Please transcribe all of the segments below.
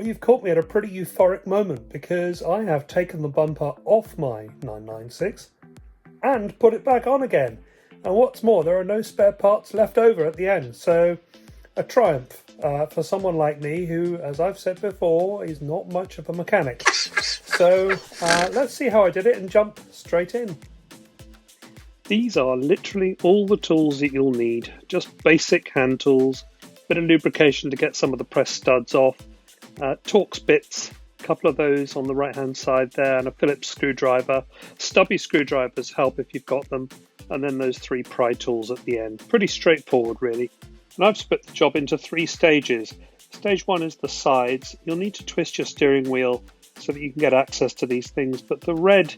you've caught me at a pretty euphoric moment because I have taken the bumper off my 996 and put it back on again. And what's more, there are no spare parts left over at the end, so a triumph for someone like me who, as I've said before, is not much of a mechanic. So let's see how I did it and jump straight in. These are literally all the tools that you'll need, just basic hand tools, bit of lubrication to get some of the press studs off, Torx bits, a couple of those on the right hand side there, and a Phillips screwdriver. Stubby screwdrivers help if you've got them, and then those 3 pry tools at the end. Pretty straightforward really. And I've split the job into 3 stages. Stage 1 is the sides. You'll need to twist your steering wheel so that you can get access to these things, but the red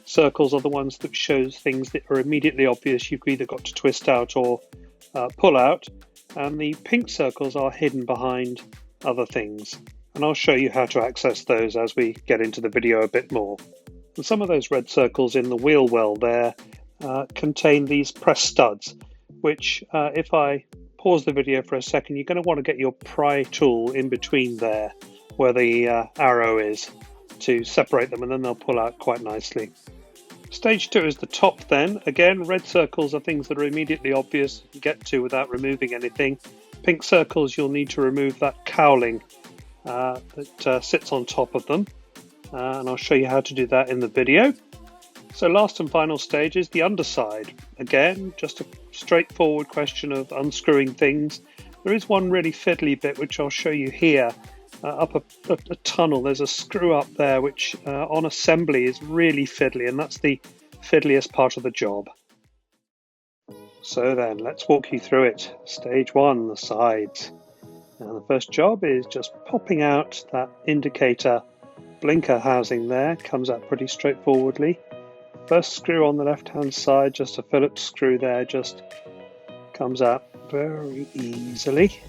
circles are the ones that show things that are immediately obvious. You've either got to twist out or pull out, and the pink circles are hidden behind other things, and I'll show you how to access those as we get into the video a bit more. And some of those red circles in the wheel well there contain these press studs, which if I pause the video for a second, you're going to want to get your pry tool in between there where the arrow is to separate them, and then they'll pull out quite nicely. Stage 2 is the top then. Again, red circles are things that are immediately obvious you can get to without removing anything. Pink circles, you'll need to remove that cowling that sits on top of them, and I'll show you how to do that in the video. So last and final stage is the underside. Again, just a straightforward question of unscrewing things. There is one really fiddly bit which I'll show you here. Up a tunnel, there's a screw up there which on assembly is really fiddly, and that's the fiddliest part of the job. So then, let's walk you through it. Stage 1, the sides. And the first job is just popping out that indicator blinker housing there. Comes out pretty straightforwardly. First screw on the left hand side, just a Phillips screw there, just comes out very easily.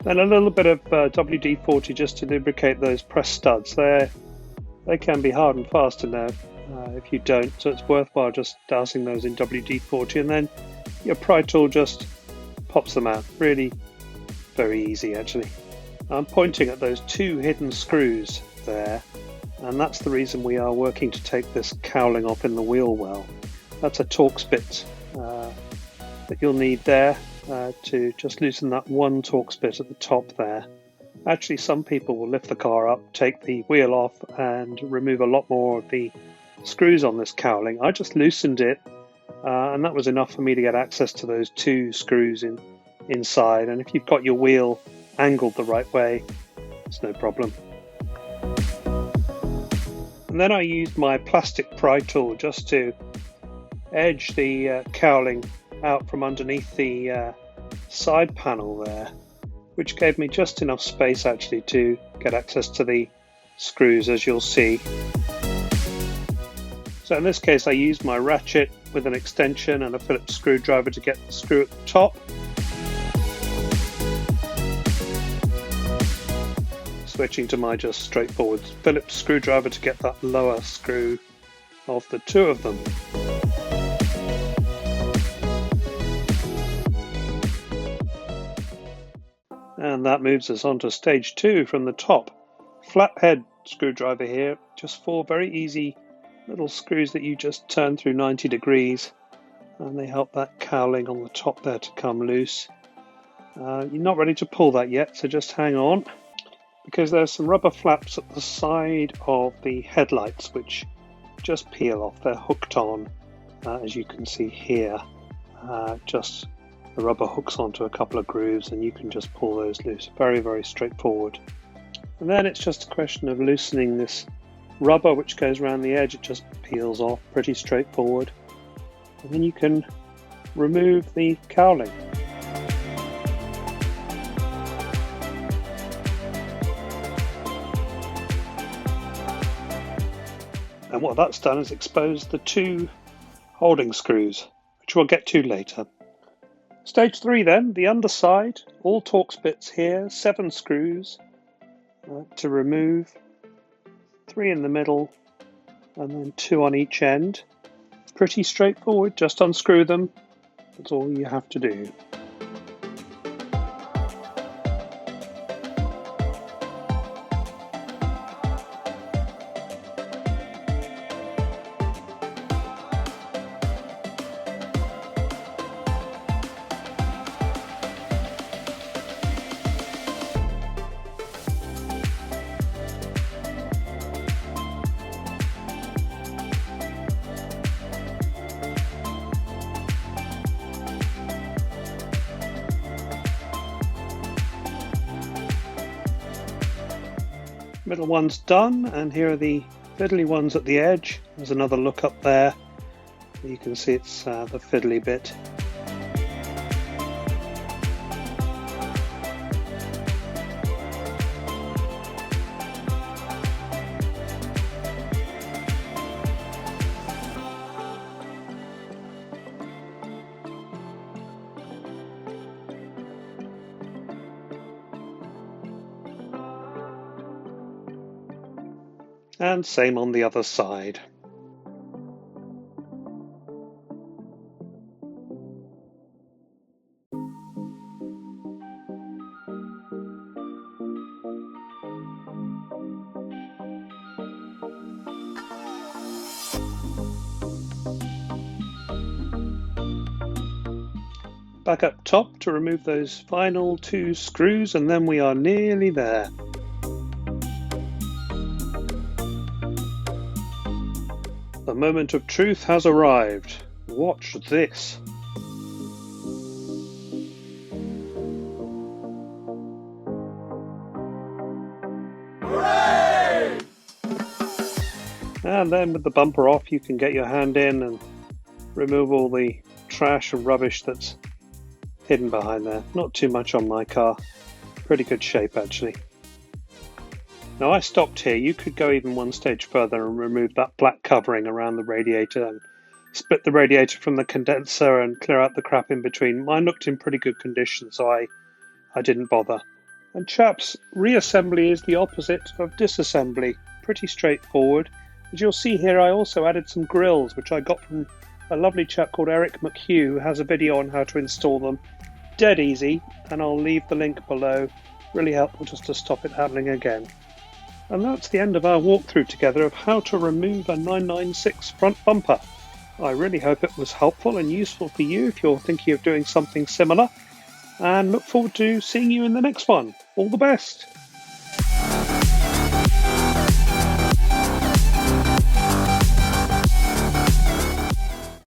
Then a little bit of WD-40 just to lubricate those press studs. They can be hard and fast to know if you don't, so it's worthwhile just dousing those in WD-40, and then your pry tool just pops them out. Really very easy actually. I'm pointing at those 2 hidden screws there, and that's the reason we are working to take this cowling off in the wheel well. That's a Torx bit that you'll need there. To just loosen that one Torx bit at the top there. Actually, some people will lift the car up, take the wheel off, and remove a lot more of the screws on this cowling. I just loosened it, and that was enough for me to get access to those 2 screws inside. And if you've got your wheel angled the right way, it's no problem. And then I used my plastic pry tool just to edge the cowling out from underneath the side panel there, which gave me just enough space actually to get access to the screws, as you'll see. So in this case I used my ratchet with an extension and a Phillips screwdriver to get the screw at the top. Switching to my just straightforward Phillips screwdriver to get that lower screw of the 2 of them. And that moves us on to stage 2 from the top. Flathead screwdriver here, just 4 very easy little screws that you just turn through 90 degrees, and they help that cowling on the top there to come loose. You're not ready to pull that yet, so just hang on, because there's some rubber flaps at the side of the headlights which just peel off. They're hooked on, as you can see here. Just the rubber hooks onto a couple of grooves and you can just pull those loose. Very, very straightforward. And then it's just a question of loosening this rubber which goes around the edge. It just peels off, pretty straightforward. And then you can remove the cowling. And what that's done is exposed the 2 holding screws, which we'll get to later. Stage 3 then, the underside, all Torx bits here, 7 screws to remove, 3 in the middle and then 2 on each end. pretty straightforward, just unscrew them. That's all you have to do. Middle one's done, and here are the fiddly ones at the edge. There's another look up there. You can see it's the fiddly bit. And same on the other side. Back up top to remove those final 2 screws, and then we are nearly there. The moment of truth has arrived. Watch this. Hooray! And then with the bumper off, you can get your hand in and remove all the trash and rubbish that's hidden behind there. Not too much on my car. Pretty good shape actually. Now I stopped here. You could go even one stage further and remove that black covering around the radiator and split the radiator from the condenser and clear out the crap in between. Mine looked in pretty good condition, so I didn't bother. And chaps, reassembly is the opposite of disassembly. Pretty straightforward. As you'll see here, I also added some grills, which I got from a lovely chap called Eric McHugh, who has a video on how to install them. Dead easy, and I'll leave the link below. Really helpful just to stop it happening again. And that's the end of our walkthrough together of how to remove a 996 front bumper. I really hope it was helpful and useful for you if you're thinking of doing something similar, and look forward to seeing you in the next one. All the best!